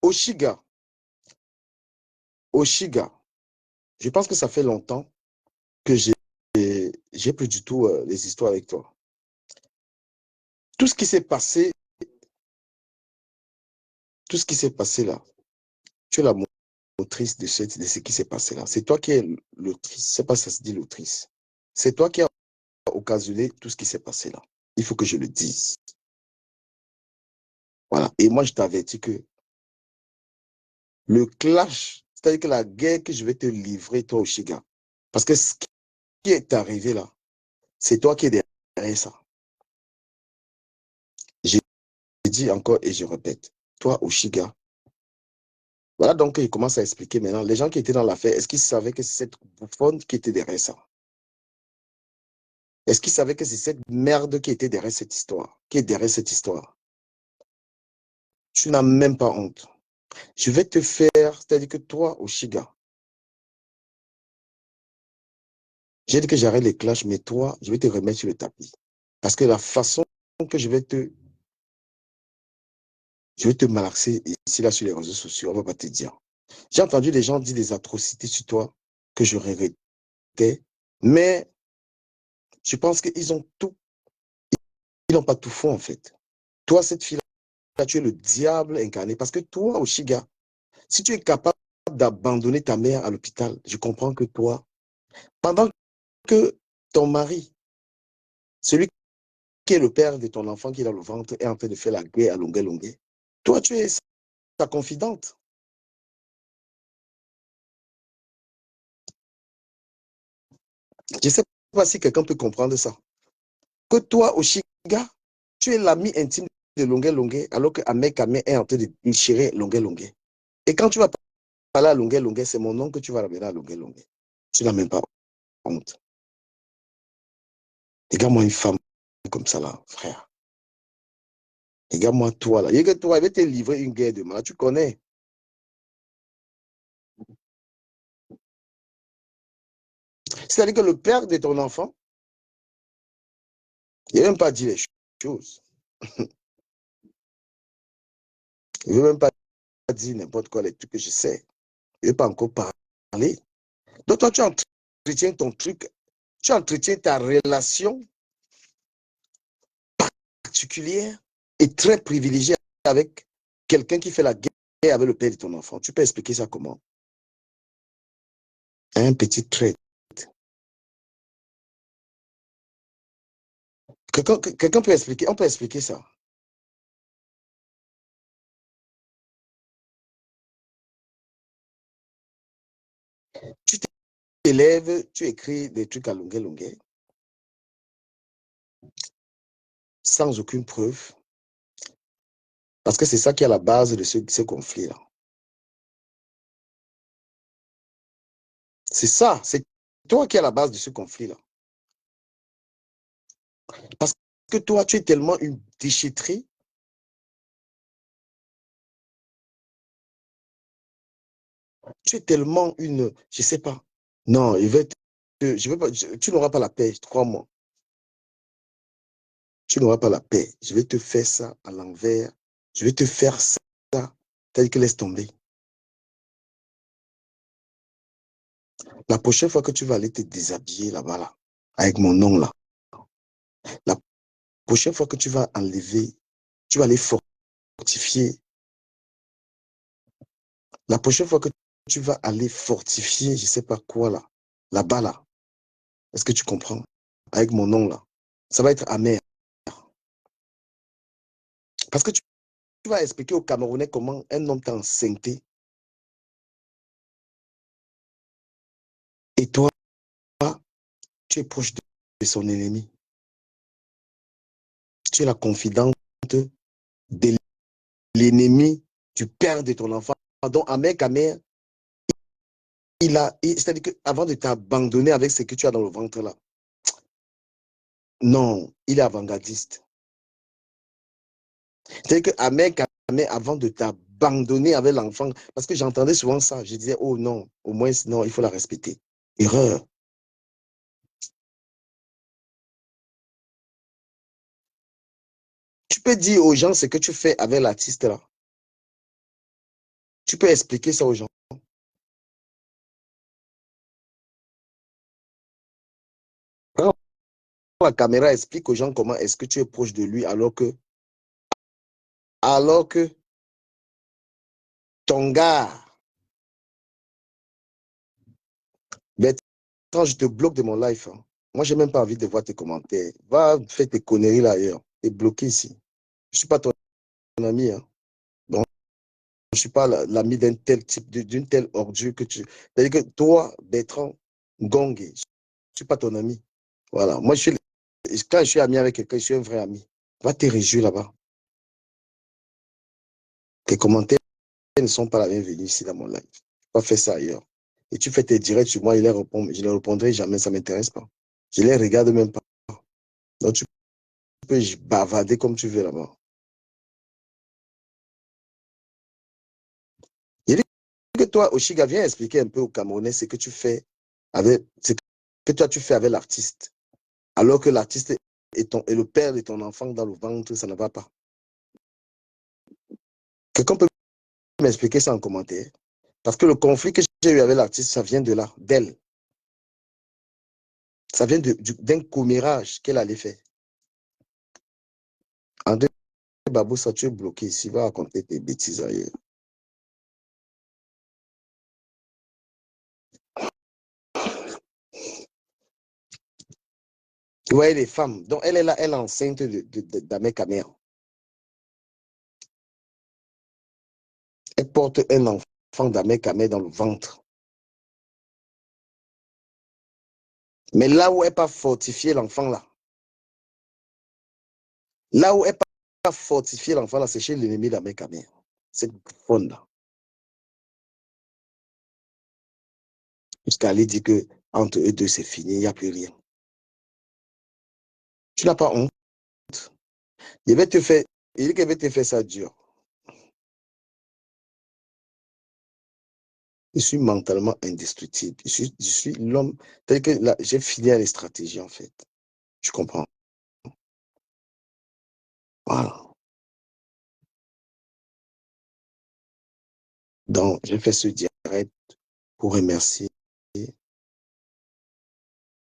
Oshiga, Oshiga, je pense que ça fait longtemps que j'ai plus du tout les histoires avec toi. Tout ce qui s'est passé, tout ce qui s'est passé là, tu es la l'autrice de ce qui s'est passé là. C'est toi qui es l'autrice. C'est pas ça se dit l'autrice. C'est toi qui as occasionné tout ce qui s'est passé là. Il faut que je le dise. Voilà. Et moi, je t'avertis que le clash, c'est-à-dire que la guerre que je vais te livrer, toi, Oshiga, parce que ce qui est arrivé là, c'est toi qui es derrière ça. J'ai dit encore et je répète. Toi, Oshiga, voilà donc il commence à expliquer maintenant. Les gens qui étaient dans l'affaire, est-ce qu'ils savaient que c'est cette bouffonne qui était derrière ça? Est-ce qu'ils savaient que c'est cette merde qui était derrière cette histoire, qui est derrière cette histoire? Tu n'as même pas honte. Je vais te faire, c'est-à-dire que toi, Oshiga, j'ai dit que j'arrête les clashs, mais toi, je vais te remettre sur le tapis. Parce que la façon que je vais te malaxer ici, là, sur les réseaux sociaux, on ne va pas te dire. J'ai entendu des gens dire des atrocités sur toi que je regrettais, mais je pense qu'ils ont tout, ils n'ont pas tout faux, en fait. Toi, cette fille-là, tu es le diable incarné. Parce que toi, Oshiga, si tu es capable d'abandonner ta mère à l'hôpital, je comprends que toi, pendant que ton mari, celui qui est le père de ton enfant qui est dans le ventre, est en train de faire la guerre à longueur, longueur, toi, tu es sa confidente. Je ne sais pas si quelqu'un peut comprendre ça. Que toi, Oshiga, tu es l'ami intime de longueur, longueur, alors que Ahmed Kamé est en train de déchirer longueur, longueur. Et quand tu vas parler à longueur, longueur, c'est mon nom que tu vas ramener à longueur, longueur. Tu n'as même pas honte. Regarde-moi une femme comme ça, là, frère. Regarde-moi toi, là. Regarde toi, il va te livrer une guerre demain. Tu connais. C'est-à-dire que le père de ton enfant, il ne veut même pas dire les choses. Il ne veut même pas dire n'importe quoi, les trucs que je sais. Il ne veut pas encore parler. Donc toi, tu entretiens ton truc, tu entretiens ta relation particulière et très privilégiée avec quelqu'un qui fait la guerre avec le père de ton enfant. Tu peux expliquer ça comment? Un petit trait. Quelqu'un peut expliquer, on peut expliquer ça. Tu t'élèves, tu écris des trucs à longueur, longueur, sans aucune preuve, parce que c'est ça qui est à la base de ce conflit-là. C'est ça, c'est toi qui es à la base de ce conflit-là. Parce que toi, tu es tellement une déchetterie, tu es tellement une, je sais pas. Non, je vais pas, tu n'auras pas la paix, crois-moi. Tu n'auras pas la paix. Je vais te faire ça à l'envers. Je vais te faire ça tel que laisse tomber. La prochaine fois que tu vas aller te déshabiller là-bas, là, avec mon nom là, la prochaine fois que tu vas enlever, tu vas aller fortifier. La prochaine fois que tu vas aller fortifier, je ne sais pas quoi là, là-bas là, est-ce que tu comprends? Avec mon nom là, ça va être amer. Parce que tu vas expliquer aux Camerounais comment un homme t'a enceinté et toi, tu es proche de son ennemi. Tu es la confidente de l'ennemi du père de ton enfant. Donc, Amer Kamer, c'est-à-dire qu'avant de t'abandonner avec ce que tu as dans le ventre là, non, il est avant-gardiste. C'est-à-dire que Amer Kamer, avant de t'abandonner avec l'enfant, parce que j'entendais souvent ça, je disais, oh non, au moins, non, il faut la respecter. Erreur. Tu peux dire aux gens ce que tu fais avec l'artiste là. Tu peux expliquer ça aux gens. Prends la caméra, explique aux gens comment est-ce que tu es proche de lui alors que ton gars, Bertrand, je te bloque de mon life. Hein. Moi, j'ai même pas envie de voir tes commentaires. Va faire tes conneries là ailleurs. T'es bloqué ici. Je suis pas ton ami. Hein. Donc, je suis pas l'ami d'un tel type, d'une telle ordure que tu. C'est-à-dire que toi, Bertrand Gongé, je suis pas ton ami. Voilà. Moi, quand je suis ami avec quelqu'un, je suis un vrai ami. Va te réjouir là-bas. Tes commentaires ne sont pas la bienvenue ici dans mon live. Pas faire ça ailleurs. Et tu fais tes directs sur moi, je ne répondrai jamais, ça ne m'intéresse pas. Je les regarde même pas. Donc tu peux bavarder comme tu veux là-bas. Il dit que toi, Oshiga, viens expliquer un peu aux Camerounais ce que tu fais ce que toi tu fais avec l'artiste. Alors que l'artiste est le père de ton enfant dans le ventre, ça ne va pas. Quelqu'un peut m'expliquer ça en commentaire? Parce que le conflit que j'ai eu avec l'artiste, ça vient de là, d'elle. Ça vient d'un commérage qu'elle allait faire. André Babou, ça tu es bloqué ici, va raconter tes bêtises ailleurs. Vous voyez les femmes. Donc elle est là, elle est enceinte d'Ahmed Kamer. Elle porte un enfant d'Ahmed Kamer dans le ventre. Mais là où elle n'a pas fortifié l'enfant là où elle n'a pas fortifié l'enfant là, c'est chez l'ennemi d'Ahmed Kamer. Cette faune là. Jusqu'à aller dire que entre eux deux, c'est fini, il n'y a plus rien. Tu n'as pas honte. Il dit qu'elle va te faire ça dur. Je suis mentalement indestructible. Je suis l'homme. Tel que j'ai fini à les stratégies, en fait. Je comprends. Voilà. Donc, j'ai fait ce direct pour remercier.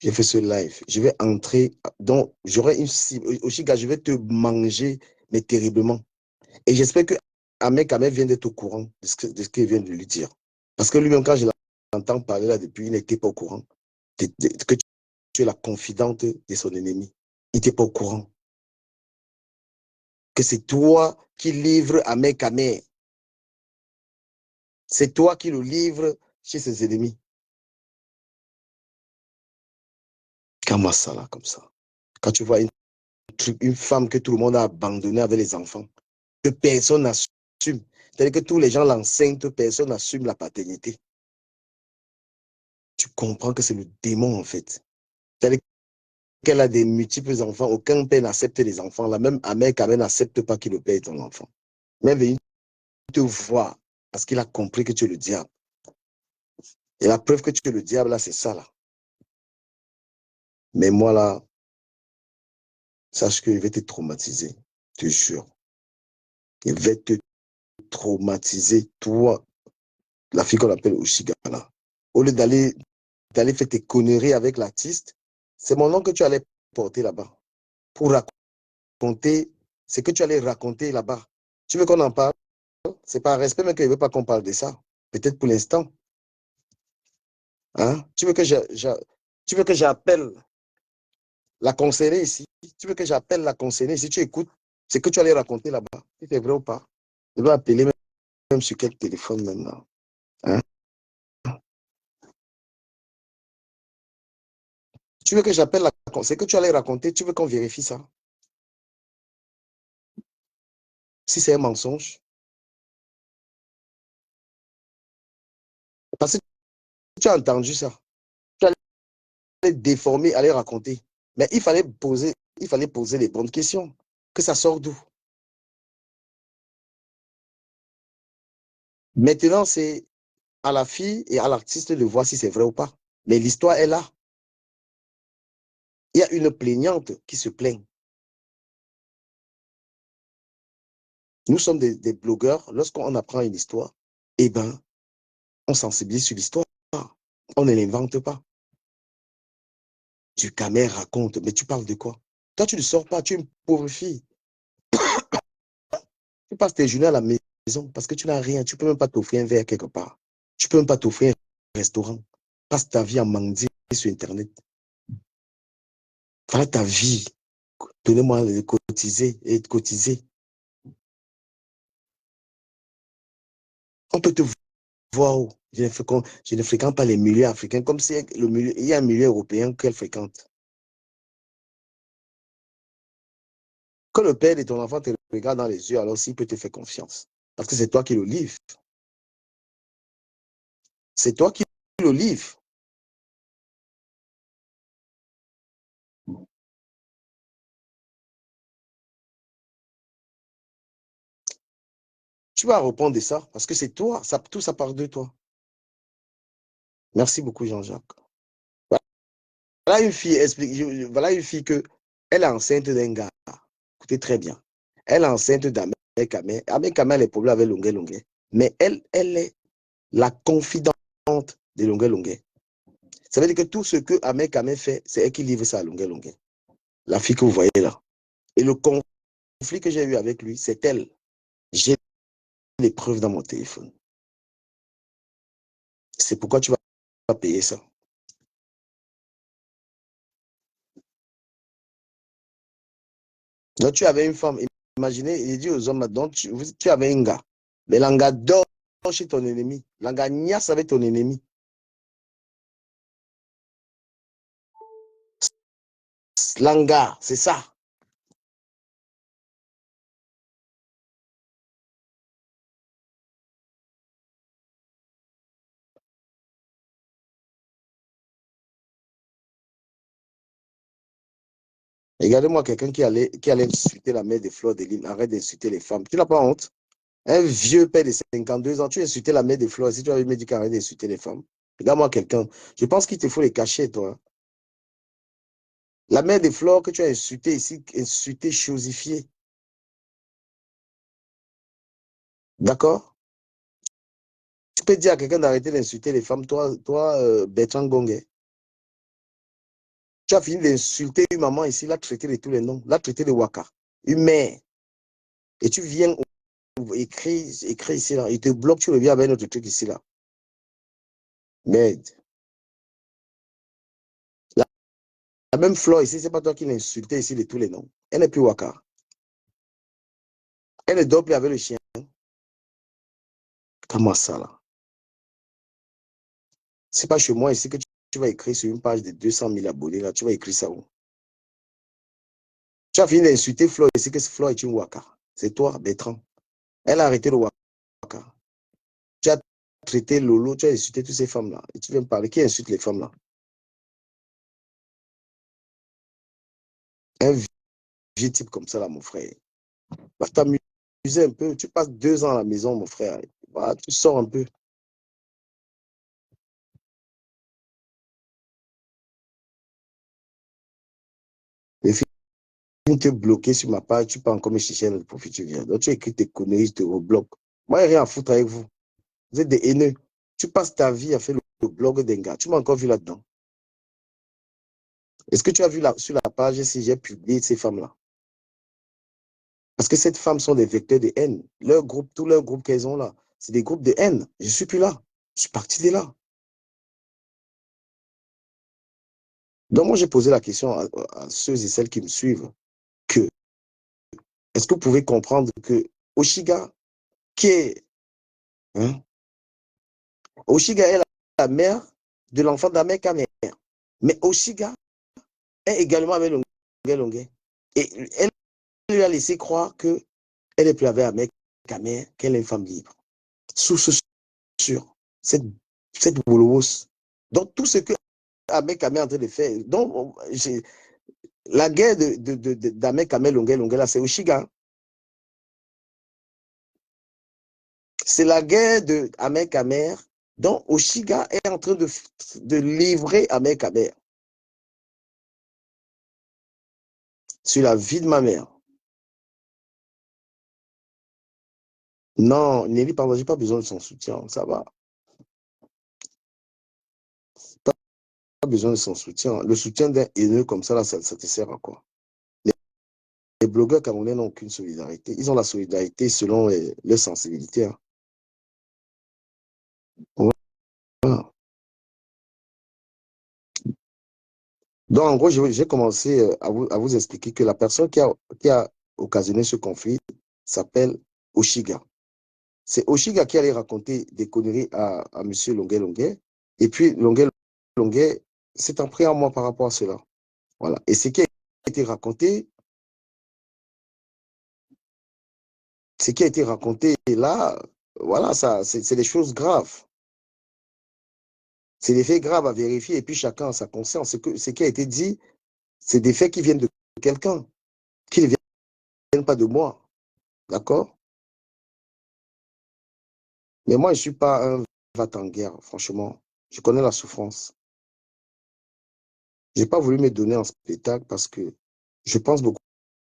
J'ai fait ce live. Je vais entrer. Donc, j'aurai une cible. Oshiga, je vais te manger, mais terriblement. Et j'espère que Ahmed Kamel vient d'être au courant de ce qu'il vient de lui dire. Parce que lui-même, quand je l'entends parler là depuis, il n'était pas au courant que tu es la confidente de son ennemi. Il n'était pas au courant. Que c'est toi qui livres Ahmed Kamel. C'est toi qui le livres chez ses ennemis. Comment ça, là, comme ça? Quand tu vois une femme que tout le monde a abandonnée avec les enfants, que personne n'assume, c'est-à-dire que tous les gens l'enseignent, personne n'assume la paternité. Tu comprends que c'est le démon, en fait. C'est-à-dire qu'elle a des multiples enfants, aucun père n'accepte les enfants. La même Ahmed Kamel n'accepte pas que le père est ton enfant. Même venir te voir, parce qu'il a compris que tu es le diable. Et la preuve que tu es le diable, là, c'est ça, là. Mais moi, là, sache que je vais te traumatiser, je te jure. Je vais te traumatiser, toi, la fille qu'on appelle Oshigala. Au lieu d'aller faire tes conneries avec l'artiste, c'est mon nom que tu allais porter là-bas pour raconter ce que tu allais raconter là-bas. Tu veux qu'on en parle? C'est par respect, mais que je ne veux pas qu'on parle de ça. Peut-être pour l'instant. Hein? Tu veux que j'appelle la conseillère ici? Tu veux que j'appelle la conseillère ici? Tu écoutes ce que tu allais raconter là-bas. Si c'est vrai ou pas? Je vais appeler même sur quel téléphone maintenant. Hein? Tu veux que j'appelle la conseillère? Ce que tu allais raconter, tu veux qu'on vérifie ça? Si c'est un mensonge. Parce que tu as entendu ça. Tu allais déformer, aller raconter. Mais il fallait poser les bonnes questions. Que ça sort d'où? Maintenant, c'est à la fille et à l'artiste de voir si c'est vrai ou pas. Mais l'histoire est là. Il y a une plaignante qui se plaint. Nous sommes des blogueurs. Lorsqu'on apprend une histoire, eh ben, on sensibilise sur l'histoire. On ne l'invente pas. Tu Camer raconte, mais tu parles de quoi? Toi, tu ne sors pas, tu es une pauvre fille. Tu passes tes journées à la maison parce que tu n'as rien. Tu ne peux même pas t'offrir un verre quelque part. Tu ne peux même pas t'offrir un restaurant. Passe ta vie à mendier sur Internet. Voilà ta vie. Donnez-moi de cotiser et de cotiser. On peut te voir où? Je ne fréquente pas les milieux africains comme si il y a un milieu européen qu'elle fréquente. Quand le père de ton enfant te regarde dans les yeux, alors s'il peut te faire confiance. Parce que c'est toi qui le livre. C'est toi qui le livre. Tu vas répondre de ça parce que c'est toi, tout ça part de toi. Merci beaucoup, Jean-Jacques. Voilà une fille, voilà une fille que elle est enceinte d'un gars. Écoutez très bien. Elle est enceinte d'Ahmed Kamel. Ahmed Kamel a les problèmes avec Longuet Longuet. Mais elle est la confidente de Longuet Longuet. Ça veut dire que tout ce que Ahmed Kamel fait, c'est elle qui livre ça à Longuet Longuet. La fille que vous voyez là. Et le conflit que j'ai eu avec lui, c'est elle. J'ai les preuves dans mon téléphone. C'est pourquoi tu vas payer ça. Donc, tu avais une femme, imaginez, il dit aux hommes, donc tu avais un gars. Mais l'anga dort chez ton ennemi. L'anga niasse avec ton ennemi. L'anga, c'est ça. Regardez-moi quelqu'un qui allait insulter la mère de Fleur de Lys. Arrête d'insulter les femmes. Tu n'as pas honte? Un vieux père de 52 ans, tu insultais la mère de Fleur. Si tu avais me dit qu'arrête d'insulter les femmes. Regarde-moi quelqu'un. Je pense qu'il te faut les cacher, toi. La mère de Flore que tu as insultée ici, insultée, chosifiée. D'accord? Tu peux dire à quelqu'un d'arrêter d'insulter les femmes, Bertrand Gongue. Tu as fini d'insulter une maman ici, l'a traité de tous les noms, l'a traité de Waka, une mère. Et tu viens écrire ici, là. Il te bloque, tu reviens avec un autre truc ici, là. Merde. La, la même Flore ici, c'est pas toi qui l'as insulté ici de tous les noms. Elle n'est plus Waka. Elle ne dort plus avec le chien. Comment ça, là? C'est pas chez moi ici que tu vas écrire sur une page de 200 000 abonnés, là. Tu vas écrire ça où? Tu as fini d'insulter Flo ici, que Flo est une Waka. C'est toi, Bertrand. Elle a arrêté le Waka. Tu as traité Lolo, tu as insulté toutes ces femmes-là. Et tu viens me parler. Qui insulte les femmes-là? Un vieux type comme ça, là, mon frère. Va t'amuser un peu. Tu passes 2 ans à la maison, mon frère. Va, tu sors un peu. Les filles te bloquer sur ma page, tu peux encore me chercher notre profit, tu viens. Donc tu écris tes conneries, je te rebloque. Moi, il n'y a rien à foutre avec vous. Vous êtes des haineux. Tu passes ta vie à faire le blog d'un gars. Tu m'as encore vu là-dedans. Est-ce que tu as vu sur la page si j'ai publié ces femmes-là? Parce que ces femmes sont des vecteurs de haine. Leur groupe, tous leurs groupes qu'elles ont là, c'est des groupes de haine. Je ne suis plus là. Je suis parti de là. Donc, moi, j'ai posé la question à ceux et celles qui me suivent que, est-ce que vous pouvez comprendre que Oshiga, qui est, hein, Oshiga est la mère de l'enfant d'Ahmed Kamer. Mais Oshiga est également avec Longuet Longuet. Et elle lui a laissé croire qu'elle est plus avec Ahmed Kamer, qu'elle est une femme libre. Source sûre. Cette boulot. Donc, tout ce que Ahmed Kamel est en train de faire. Donc, la guerre d'Ahmed Kamel Longuet Longuet, là, c'est Oshiga. C'est la guerre d'Ahmed Kamel, dont Oshiga est en train de livrer Ahmed Kamel sur la vie de ma mère. Non, Nelly, pardon, j'ai pas besoin de son soutien, ça va. Pas besoin de son soutien. Le soutien d'un haineux comme ça, là, ça te sert à quoi? Les blogueurs camerounais n'ont aucune solidarité. Ils ont la solidarité selon leurs sensibilités, hein. Voilà. Donc, en gros, j'ai commencé à vous expliquer que la personne qui a occasionné ce conflit s'appelle Oshiga. C'est Oshiga qui allait raconter des conneries à M. Longuet Longuet. Et puis, Longuet Longuet s'est en pris à moi par rapport à cela. Voilà. Et ce qui a été raconté, ce qui a été raconté là, voilà, ça, c'est des choses graves. C'est des faits graves à vérifier et puis chacun a sa conscience. Ce qui a été dit, c'est des faits qui viennent de quelqu'un, qui ne viennent pas de moi. D'accord? Mais moi, je ne suis pas un va-t-en-guerre, franchement. Je connais la souffrance. Je n'ai pas voulu me donner en spectacle parce que je pense beaucoup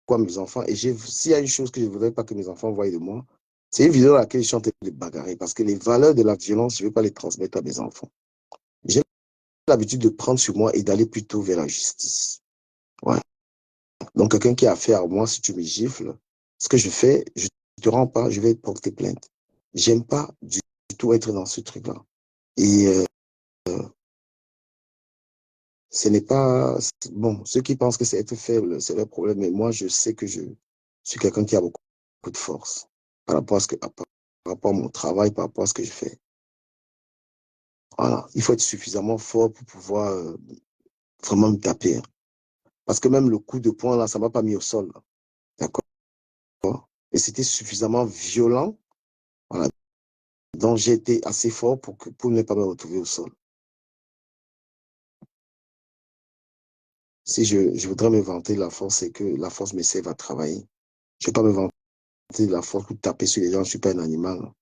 à mes enfants. Et s'il y a une chose que je ne voudrais pas que mes enfants voient de moi, c'est une vidéo dans laquelle je suis en train de bagarrer. Parce que les valeurs de la violence, je ne veux pas les transmettre à mes enfants. J'ai l'habitude de prendre sur moi et d'aller plutôt vers la justice. Ouais. Donc, quelqu'un qui a affaire à moi, si tu me gifles, ce que je fais, je ne te rends pas, je vais porter plainte. J'aime pas du tout être dans ce truc-là. Et ce n'est pas... Bon, ceux qui pensent que c'est être faible, c'est leur problème. Mais moi, je sais que je suis quelqu'un qui a beaucoup de force par rapport par rapport à mon travail, par rapport à ce que je fais. Voilà. Il faut être suffisamment fort pour pouvoir vraiment me taper, hein. Parce que même le coup de poing, là, ça ne m'a pas mis au sol. D'accord? Et c'était suffisamment violent. Voilà. Donc, j'ai été assez fort pour ne pas me retrouver au sol. Si je voudrais me vanter de la force, c'est que la force me serve à travailler. Je ne vais pas me vanter de la force pour taper sur les gens, je ne suis pas un animal.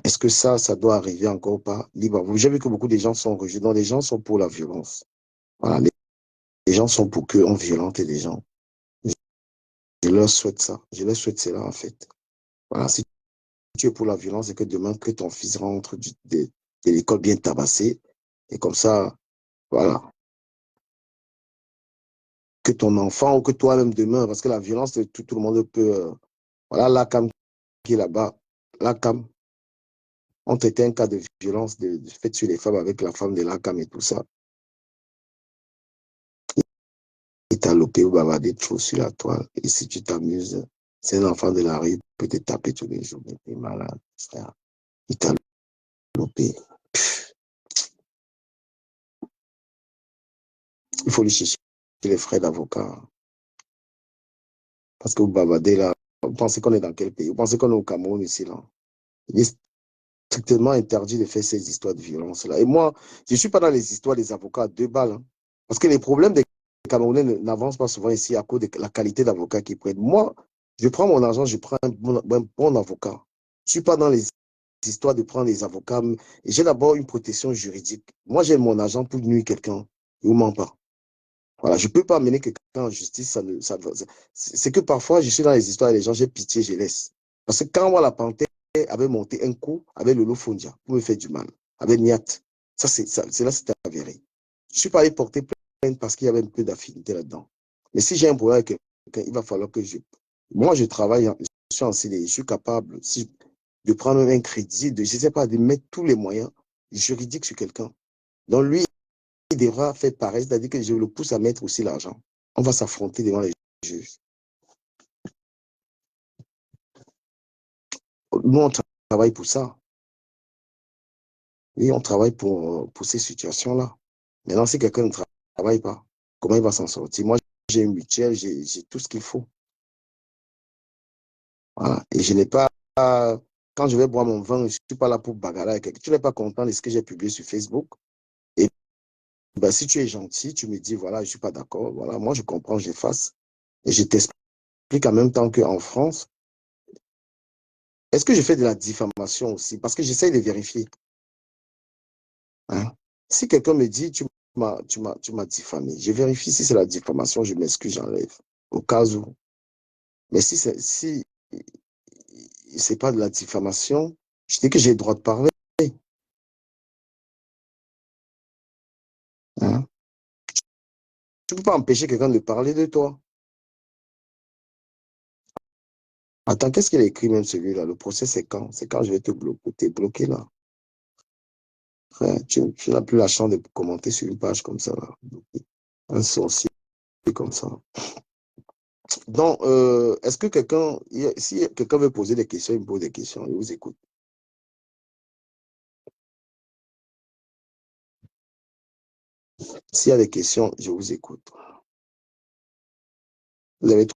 Est-ce que ça doit arriver encore ou pas? Libre à vous. J'ai vu que beaucoup de gens sont rejetés. Donc, les gens sont pour la violence. Voilà, les gens sont pour qu'on violente les gens. Je leur souhaite ça. Je leur souhaite cela, en fait. Voilà, si tu es pour la violence et que demain, que ton fils rentre de l'école bien tabassé, et comme ça, voilà, que ton enfant ou que toi-même demain, parce que la violence, tout le monde peut... voilà, la cam qui est là-bas, la cam, on traitait un cas de violence faite sur les femmes avec la femme de la cam et tout ça. Il t'a lopé ou bavardé trop sur la toile. Et si tu t'amuses, c'est un enfant de la rue, il peut te taper tous les jours. Il est malade, frère. Il t'a lopé. Il faut lui chercher les frais d'avocat. Parce que vous bavardez là, vous pensez qu'on est dans quel pays? Vous pensez qu'on est au Cameroun ici là? Il est strictement interdit de faire ces histoires de violence-là. Et moi, je ne suis pas dans les histoires des avocats à deux balles, hein. Parce que les problèmes des Camerounais n'avancent pas souvent ici à cause de la qualité d'avocat qu'ils prennent. Moi, je prends mon argent, je prends un bon avocat. Je ne suis pas dans les histoires de prendre les avocats. J'ai d'abord une protection juridique. Moi, j'ai mon argent pour nuire quelqu'un. Je ne vous mens pas. Voilà, je ne peux pas amener quelqu'un en justice. C'est que parfois, je suis dans les histoires et les gens, j'ai pitié, je laisse. Parce que quand moi, la panthère avait monté un coup avec Lolo Fondia pour me faire du mal, avec Niat, c'est là, c'était avéré. Je ne suis pas allé porter plainte parce qu'il y avait un peu d'affinité là-dedans. Mais si j'ai un problème avec quelqu'un, il va falloir que je... Moi, je travaille, je suis en CDI, je suis capable de prendre un crédit, je ne sais pas, de mettre tous les moyens juridiques sur quelqu'un. Donc lui, il devra faire pareil, c'est-à-dire que je le pousse à mettre aussi l'argent. On va s'affronter devant les juges. Nous, on travaille pour ça. Oui, on travaille pour ces situations-là. Maintenant, si quelqu'un ne travaille pas, comment il va s'en sortir? Moi, j'ai une mutuelle, j'ai tout ce qu'il faut. Voilà. Et je n'ai pas, quand je vais boire mon vin, je ne suis pas là pour bagarrer avec quelqu'un. Tu n'es pas content de ce que j'ai publié sur Facebook. Et ben, si tu es gentil, tu me dis, voilà, je ne suis pas d'accord. Voilà, moi, je comprends, j'efface. Et je t'explique en même temps qu'en France, est-ce que je fais de la diffamation aussi? Parce que j'essaie de vérifier. Hein? Si quelqu'un me dit, tu m'as diffamé, je vérifie si c'est la diffamation, je m'excuse, j'enlève. Au cas où. Mais si c'est pas de la diffamation. Je dis que j'ai le droit de parler. Hein. Tu peux pas empêcher quelqu'un de parler de toi. Attends, qu'est-ce qu'il a écrit même celui-là? Le procès, c'est quand? C'est quand je vais te bloquer. T'es bloqué là. Frère, tu n'as plus la chance de commenter sur une page comme ça, là. Un sorcier comme ça. Donc, est-ce que quelqu'un, si quelqu'un veut poser des questions, il me pose des questions, je vous écoute. S'il y a des questions, je vous écoute. Vous avez